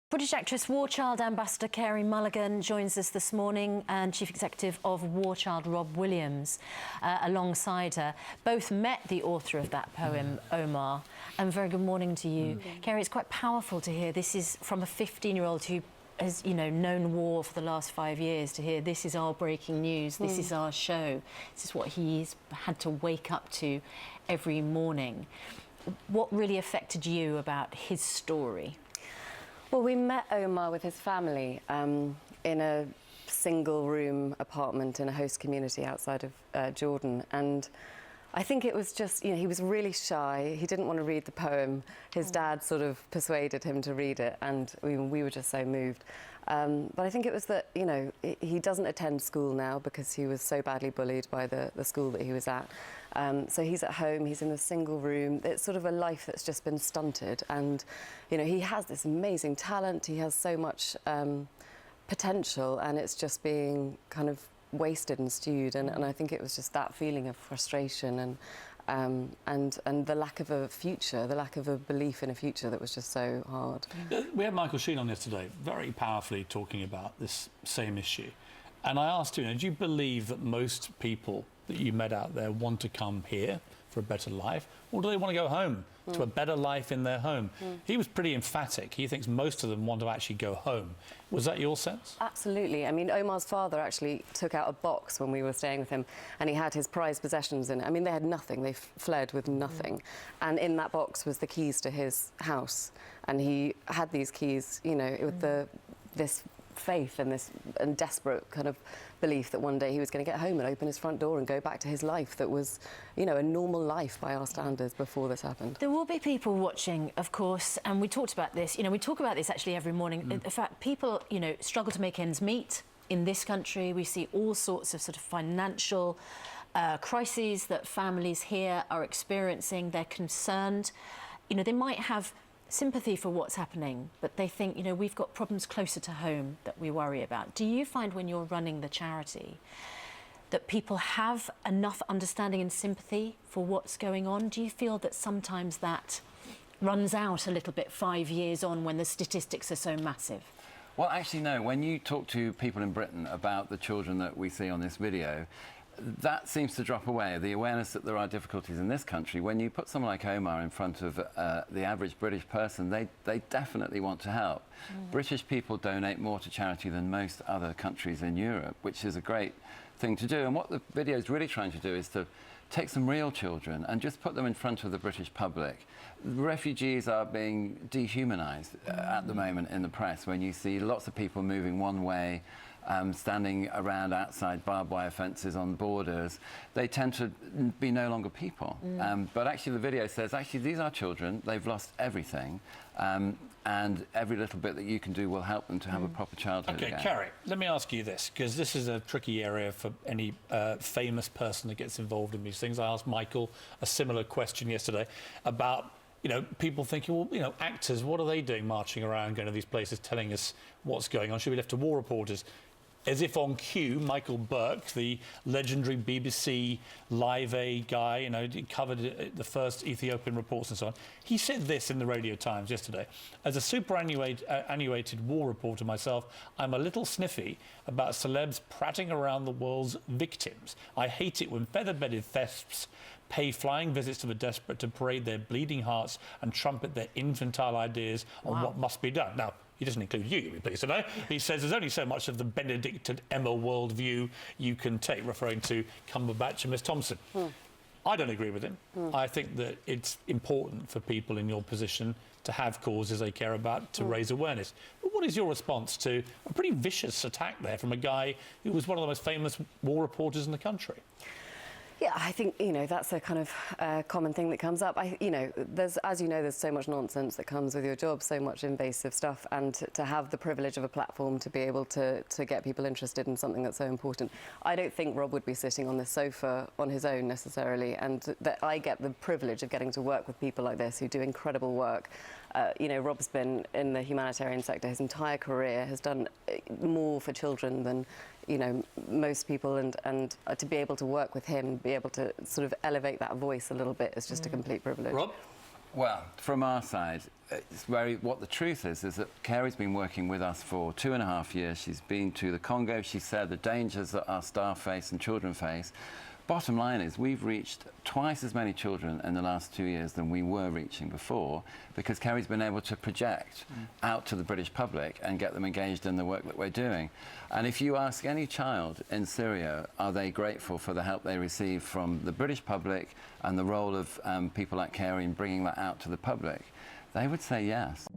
British actress War Child ambassador Carey Mulligan joins us this morning, and Chief Executive of War Child Rob Williams alongside her. Both met the author of that poem, Omar, and very good morning to you. Carey, it's quite powerful to hear this is from a 15-year-old who has, known war for the last 5 years, to hear this is our breaking news, this is our show, this is what he's had to wake up to every morning. What really affected you about his story? Well, we met Omar with his family in a single-room apartment in a host community outside of Jordan, and I think it was just, he was really shy. He didn't want to read the poem. His dad sort of persuaded him to read it, and we were just so moved. But I think it was that, he doesn't attend school now because he was so badly bullied by the school that he was at. So he's at home, he's in a single room. It's sort of a life that's just been stunted. And, he has this amazing talent. He has so much potential, and it's just being kind of wasted and stewed. And I think it was just that feeling of frustration and the lack of a future, the lack of a belief in a future that was just so hard. We had Michael Sheen on yesterday, very powerfully talking about this same issue. And I asked him, do you believe that most people that you met out there want to come here for a better life, or do they want to go home to a better life in their home? He was pretty emphatic. He thinks most of them want to actually go home. Was that your sense? Absolutely. I mean, Omar's father actually took out a box when we were staying with him, and he had his prized possessions in it. I mean, they had nothing. They fled with nothing. And in that box was the keys to his house. And he had these keys, with this faith and this desperate kind of belief that one day he was going to get home and open his front door and go back to his life that was, a normal life by our standards before this happened. There will be people watching, of course, and we talked about this. We talk about this actually every morning. In fact, people, struggle to make ends meet in this country. We see all sorts of sort of financial crises that families here are experiencing. They're concerned. They might have sympathy for what's happening, but they think, we've got problems closer to home that we worry about. Do you find when you're running the charity that people have enough understanding and sympathy for what's going on? Do you feel that sometimes that runs out a little bit 5 years on when the statistics are so massive? Well, actually, no. When you talk to people in Britain about the children that we see on this video, that seems to drop away, the awareness that there are difficulties in this country. When you put someone like Omar in front of the average British person, they definitely want to help. British people donate more to charity than most other countries in Europe, which is a great thing to do. And what the video is really trying to do is to take some real children and just put them in front of the British public. Refugees are being dehumanised at the moment in the press, when you see lots of people moving one way, standing around outside barbed wire fences on borders. They tend to be no longer people. But actually the video says, actually, these are children. They've lost everything. And every little bit that you can do will help them to have a proper childhood again. OK, Carey, let me ask you this, because this is a tricky area for any famous person that gets involved in these things. I asked Michael a similar question yesterday about people thinking, well, actors, what are they doing marching around, going to these places, telling us what's going on? Should be left to war reporters? As if on cue, Michael Burke, the legendary BBC Live Aid guy, covered the first Ethiopian reports and so on. He said this in the Radio Times yesterday: as a superannuated war reporter myself, I'm a little sniffy about celebs prattling around the world's victims. I hate it when feather-bedded thefts pay flying visits to the desperate to parade their bleeding hearts and trumpet their infantile ideas on what must be done. Now, he doesn't include you, you'll be pleased to know. He says there's only so much of the Benedict and Emma worldview you can take, referring to Cumberbatch and Miss Thompson. I don't agree with him. I think that it's important for people in your position to have causes they care about, to raise awareness. But what is your response to a pretty vicious attack there from a guy who was one of the most famous war reporters in the country? Yeah, I think, that's a kind of common thing that comes up. There's, as you know, there's so much nonsense that comes with your job, so much invasive stuff, and to have the privilege of a platform to be able to get people interested in something that's so important. I don't think Rob would be sitting on this sofa on his own necessarily, and that I get the privilege of getting to work with people like this who do incredible work. Rob's been in the humanitarian sector his entire career, has done more for children than most people, and to be able to work with him, be able to sort of elevate that voice a little bit is just a complete privilege. Rob? Well, from our side, what the truth is that Carey's been working with us for 2.5 years. She's been to the Congo. She said the dangers that our staff face and children face. Bottom line is we've reached twice as many children in the last 2 years than we were reaching before, because Carey's been able to project out to the British public and get them engaged in the work that we're doing. And if you ask any child in Syria, are they grateful for the help they receive from the British public and the role of people like Carey in bringing that out to the public, they would say yes.